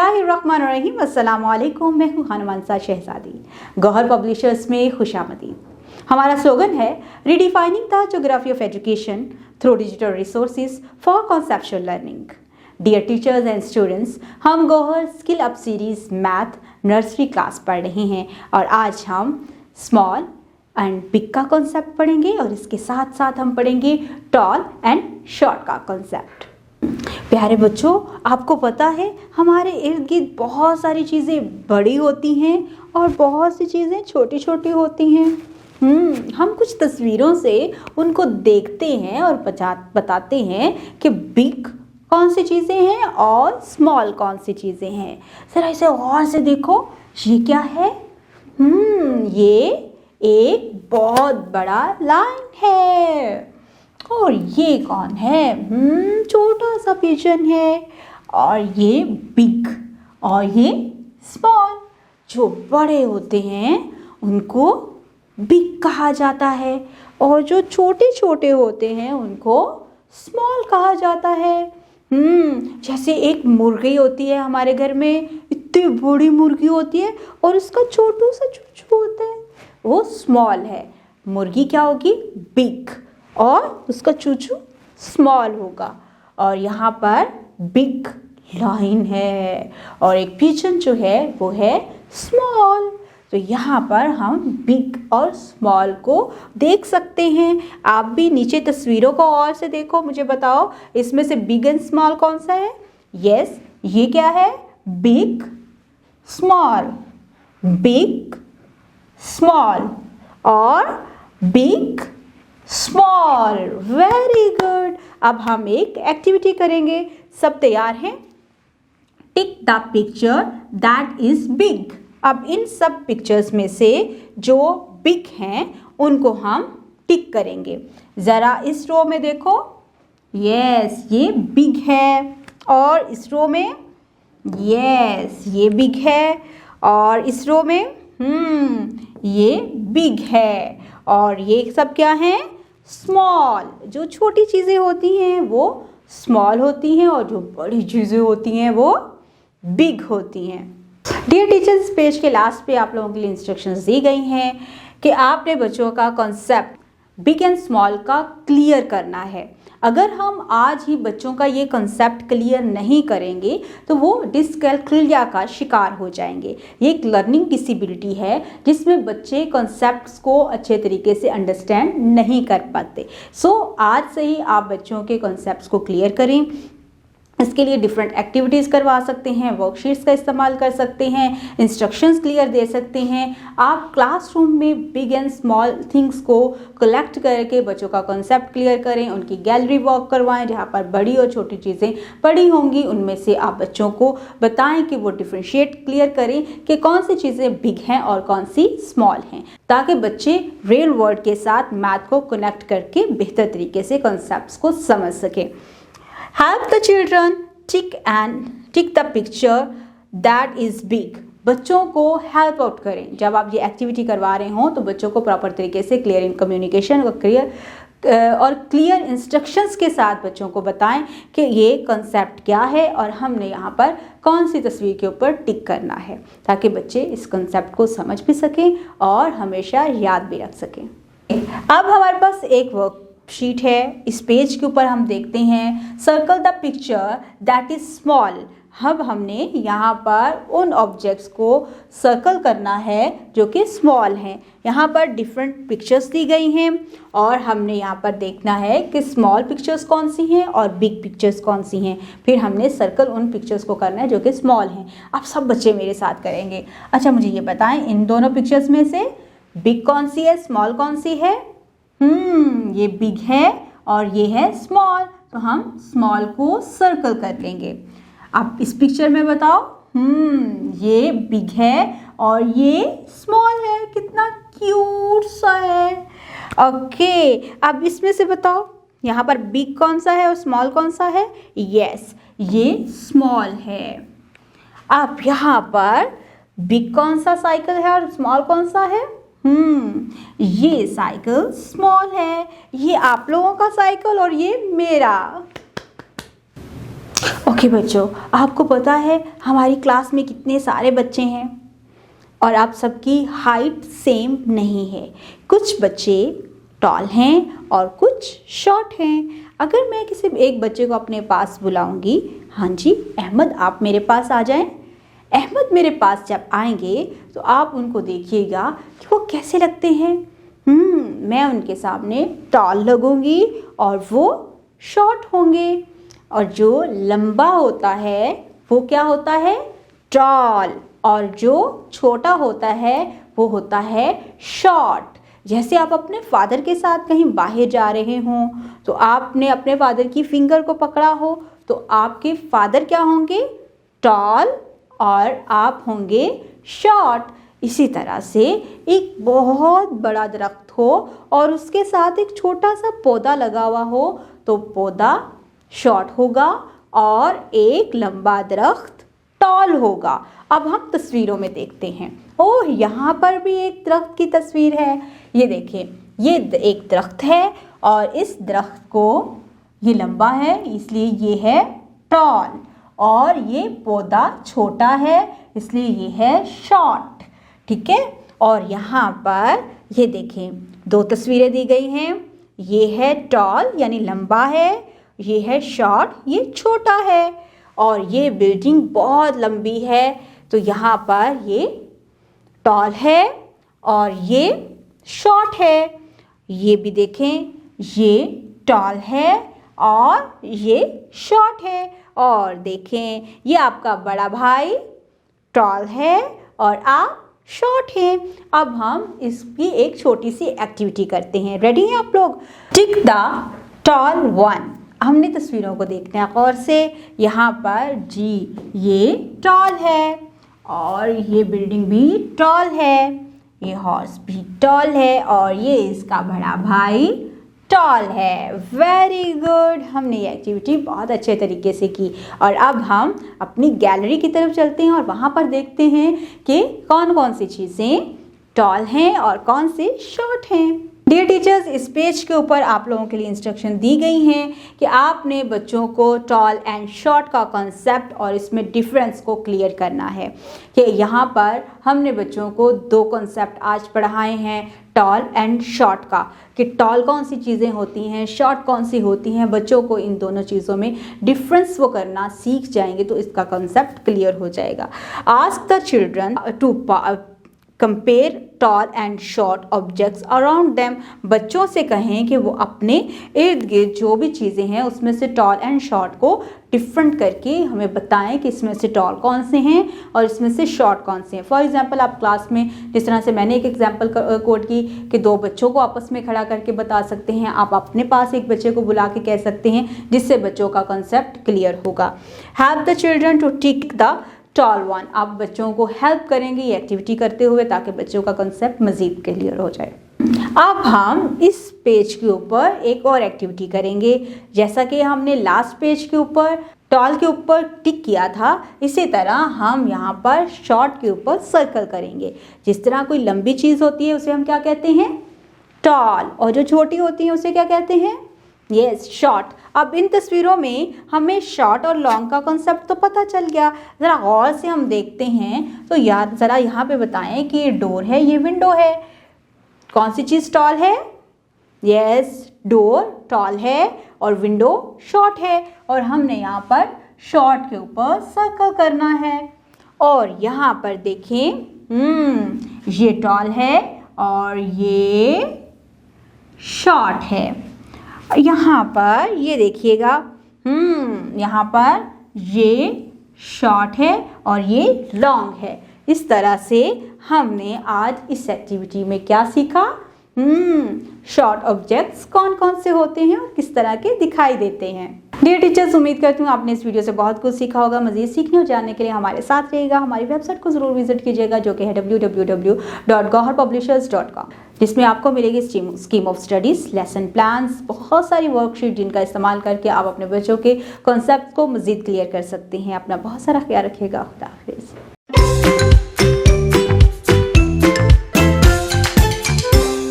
बिस्मिल्लाहिर्रहमानिर्रहीम, अस्सलाम वालेकुम। मैं हूँ हनुमानसा शहजादी। गौहर पब्लिशर्स में खुशामदीद। हमारा स्लोगन है redefining the geography of education through digital resources for conceptual learning. Dear teachers and students, हम Gauhar skill up series math nursery class पढ़ रहे हैं और आज हम स्मॉल एंड बिग का कॉन्सेप्ट पढ़ेंगे और इसके साथ साथ हम पढ़ेंगे टॉल एंड शॉर्ट का कॉन्सेप्ट। प्यारे बच्चों, आपको पता है हमारे इर्द गिर्द बहुत सारी चीज़ें बड़ी होती हैं और बहुत सी चीज़ें छोटी छोटी होती हैं। हम कुछ तस्वीरों से उनको देखते हैं और बताते हैं कि बिग कौन सी चीज़ें हैं और स्मॉल कौन सी चीज़ें हैं। ज़रा इसे गौर से देखो, ये क्या है? ये एक बहुत बड़ा लाइन है। और ये कौन है? छोटा सा पिजन है। और ये बिग और ये स्मॉल। जो बड़े होते हैं उनको बिग कहा जाता है और जो छोटे छोटे होते हैं उनको स्मॉल कहा जाता है। जैसे एक मुर्गी होती है हमारे घर में, इतनी बड़ी मुर्गी होती है और उसका छोटू सा चूचू होता है, वो स्मॉल है। मुर्गी क्या होगी? बिग, और उसका चूचू स्मॉल होगा। और यहाँ पर बिग लाइन है और एक पिजन जो है वो है स्मॉल। तो यहाँ पर हम बिग और स्मॉल को देख सकते हैं। आप भी नीचे तस्वीरों को और से देखो, मुझे बताओ इसमें से बिग एंड स्मॉल कौन सा है? यस, ये क्या है? बिग स्मॉल, बिग स्मॉल और बिग स्मॉल। Very good. अब हम एक एक्टिविटी करेंगे। सब तैयार हैं? Tick the picture that is big. अब इन सब पिक्चर्स में से जो बिग हैं उनको हम टिक करेंगे। ज़रा इस रो में देखो, यस ये बिग है। और इस रो में यस ये बिग है। और इस रो में ये बिग है। और ये सब क्या है? स्मॉल। जो छोटी चीज़ें होती हैं वो स्मॉल होती हैं और जो बड़ी चीज़ें होती हैं वो बिग होती हैं। डियर टीचर्स, इस पेज के लास्ट पे आप लोगों के लिए इंस्ट्रक्शंस दी गई हैं कि आपने बच्चों का कॉन्सेप्ट बिग एंड स्मॉल का क्लियर करना है। अगर हम आज ही बच्चों का ये कॉन्सेप्ट क्लियर नहीं करेंगे तो वो डिसकैल्कुलिया का शिकार हो जाएंगे। ये एक लर्निंग डिसेबिलिटी है जिसमें बच्चे कॉन्सेप्ट्स को अच्छे तरीके से अंडरस्टैंड नहीं कर पाते। सो आज से ही आप बच्चों के कॉन्सेप्ट्स को क्लियर करें। इसके लिए डिफरेंट एक्टिविटीज़ करवा सकते हैं, वर्कशीट्स का इस्तेमाल कर सकते हैं, इंस्ट्रक्शंस क्लियर दे सकते हैं। आप क्लासरूम में बिग एंड स्मॉल थिंग्स को कलेक्ट करके बच्चों का कॉन्सेप्ट क्लियर करें। उनकी गैलरी वॉक करवाएं जहाँ पर बड़ी और छोटी चीज़ें पड़ी होंगी। उनमें से आप बच्चों को बताएं कि वो डिफ्रेंशिएट क्लियर करें कि कौन सी चीज़ें बिग हैं और कौन सी स्मॉल हैं, ताकि बच्चे रियल वर्ल्ड के साथ मैथ को कनेक्ट करके बेहतर तरीके से कॉन्सेप्ट्स को समझ सकें। Help the children tick the picture that is big. बच्चों को हेल्प आउट करें। जब आप ये एक्टिविटी करवा रहे हों तो बच्चों को प्रॉपर तरीके से क्लियर इन कम्युनिकेशन और क्लियर इंस्ट्रक्शंस के साथ बच्चों को बताएं कि ये कॉन्सेप्ट क्या है और हमने यहाँ पर कौन सी तस्वीर के ऊपर टिक करना है, ताकि बच्चे इस कॉन्सेप्ट को समझ भी सकें और हमेशा याद भी रख सकें। अब हमारे पास एक वर्कशीट है। इस पेज के ऊपर हम देखते हैं circle the picture that is small. अब हमने यहाँ पर उन ऑब्जेक्ट्स को सर्कल करना है जो कि स्मॉल हैं। यहाँ पर डिफरेंट पिक्चर्स दी गई हैं और हमने यहाँ पर देखना है कि स्मॉल पिक्चर्स कौन सी हैं और बिग पिक्चर्स कौन सी हैं। फिर हमने सर्कल उन पिक्चर्स को करना है जो कि स्मॉल हैं। अब सब बच्चे मेरे साथ करेंगे। अच्छा, मुझे ये बताएं, इन दोनों पिक्चर्स में से बिग कौन सी है, स्मॉल कौन सी है? ये बिग है और ये है स्मॉल। तो हम स्मॉल को सर्कल कर लेंगे। अब इस पिक्चर में बताओ, ये बिग है और ये स्मॉल है। कितना क्यूट सा है। ओके, अब इसमें से बताओ यहाँ पर बिग कौन सा है और स्मॉल कौन सा है? यस, ये स्मॉल है। अब यहाँ पर बिग कौन सा साइकिल है और स्मॉल कौन सा है? ये साइकिल स्मॉल है। ये आप लोगों का साइकिल और ये मेरा। ओके बच्चों, आपको पता है हमारी क्लास में कितने सारे बच्चे हैं और आप सबकी हाइट सेम नहीं है। कुछ बच्चे टॉल हैं और कुछ शॉर्ट हैं। अगर मैं किसी एक बच्चे को अपने पास बुलाऊंगी, हाँ जी अहमद आप मेरे पास आ जाएं। अहमद मेरे पास जब आएंगे तो आप उनको देखिएगा कि वो कैसे लगते हैं। मैं उनके सामने टॉल लगूंगी और वो शॉर्ट होंगे, और जो लंबा होता है वो क्या होता है, टॉल, और जो छोटा होता है वो होता है शॉर्ट। जैसे आप अपने फादर के साथ कहीं बाहर जा रहे हों तो आपने अपने फादर की फिंगर को पकड़ा हो तो आपके फादर क्या होंगे, टॉल, और आप होंगे शॉर्ट। इसी तरह से एक बहुत बड़ा दरख्त हो और उसके साथ एक छोटा सा पौधा लगा हुआ हो तो पौधा शॉर्ट होगा और एक लंबा दरख्त टॉल होगा। अब हम तस्वीरों में देखते हैं। ओह, यहाँ पर भी एक दरख्त की तस्वीर है। ये देखिए, ये एक दरख्त है और इस दरख्त को, ये लंबा है इसलिए ये है टॉल, और ये पौधा छोटा है इसलिए ये है शॉर्ट। ठीक है, और यहाँ पर ये देखें, दो तस्वीरें दी गई हैं। ये है टॉल यानी लंबा है, ये है शॉर्ट ये छोटा है, और ये बिल्डिंग बहुत लंबी है तो यहाँ पर ये टॉल है और ये शॉर्ट है। ये भी देखें, ये टॉल है और ये शॉर्ट है, और देखें ये आपका बड़ा भाई टॉल है और आप शॉर्ट है। अब हम इसकी एक छोटी सी एक्टिविटी करते हैं। रेडी हैं आप लोग? टिक द टॉल वन। हमने तस्वीरों को देखना है गौर से। यहाँ पर जी ये टॉल है और ये बिल्डिंग भी टॉल है, ये हॉर्स भी टॉल है और ये इसका बड़ा भाई टॉल है। वेरी गुड, हमने ये एक्टिविटी बहुत अच्छे तरीके से की। और अब हम अपनी गैलरी की तरफ चलते हैं और वहाँ पर देखते हैं कि कौन कौन सी चीज़ें टॉल हैं और कौन से शॉर्ट हैं। डियर टीचर्स, इस पेज के ऊपर आप लोगों के लिए इंस्ट्रक्शन दी गई हैं कि आपने बच्चों को टॉल एंड शॉर्ट का कॉन्सेप्ट और इसमें डिफरेंस को क्लियर करना है। कि यहाँ पर हमने बच्चों को दो कॉन्सेप्ट आज पढ़ाए हैं, टॉल एंड शॉर्ट का, कि टॉल कौन सी चीज़ें होती हैं, शॉर्ट कौन सी होती हैं। बच्चों को इन दोनों चीज़ों में डिफरेंस वो करना सीख जाएंगे तो इसका कॉन्सेप्ट क्लियर हो जाएगा। Ask the children to compare tall and short objects around them. बच्चों से कहें कि वो अपने इर्द गिर्द जो भी चीज़ें हैं उसमें से टॉल एंड शॉर्ट को डिफरेंट करके हमें बताएं कि इसमें से टॉल कौन से हैं और इसमें से शॉर्ट कौन से हैं। फॉर एग्जांपल, आप क्लास में जिस तरह से मैंने एक एग्जांपल कोट की कि दो बच्चों को आपस में खड़ा करके बता सकते हैं, आप अपने पास एक बच्चे को बुला के कह सकते हैं, जिससे बच्चों का कॉन्सेप्ट क्लियर होगा। Have the children to tick the tall one. आप बच्चों को हेल्प करेंगे ये एक्टिविटी करते हुए ताकि बच्चों का कंसेप्ट मज़ीद क्लियर हो जाए। अब हम इस पेज के ऊपर एक और एक्टिविटी करेंगे। जैसा कि हमने लास्ट पेज के ऊपर टॉल के ऊपर टिक किया था, इसी तरह हम यहाँ पर शॉर्ट के ऊपर सर्कल करेंगे। जिस तरह कोई लंबी चीज़ होती है उसे हम क्या कहते हैं, टॉल, और जो छोटी होती है उसे क्या कहते हैं, यस, शॉर्ट। अब इन तस्वीरों में हमें शॉर्ट और लॉन्ग का कॉन्सेप्ट तो पता चल गया। ज़रा गौर से हम देखते हैं तो यार ज़रा यहाँ पे बताएं कि ये डोर है, ये विंडो है, कौन सी चीज़ टॉल है, यस, डोर टॉल है और विंडो शॉर्ट है। और हमने यहाँ पर शॉर्ट के ऊपर सर्कल करना है। और यहाँ पर देखें, ये टॉल है और ये शॉर्ट है। यहाँ पर ये देखिएगा, यहाँ पर ये शॉर्ट है और ये लॉन्ग है। इस तरह से हमने आज इस एक्टिविटी में क्या सीखा, शॉर्ट ऑब्जेक्ट्स कौन कौन से होते हैं और किस तरह के दिखाई देते हैं। डियर टीचर्स, उम्मीद करती हूँ आपने इस वीडियो से बहुत कुछ सीखा होगा। मज़ीद सीखने और जानने के लिए हमारे साथ रहिएगा। हमारी वेबसाइट को ज़रूर विजिट कीजिएगा जो कि है www.goharpublishers.com, जिसमें आपको मिलेगी scheme of studies, lesson plans, बहुत सारी वर्कशीट जिनका इस्तेमाल करके आप अपने बच्चों के कॉन्सेप्ट को मज़ीद क्लियर कर सकते हैं। अपना बहुत सारा ख्याल रखिएगा। खुदा हाफिज़।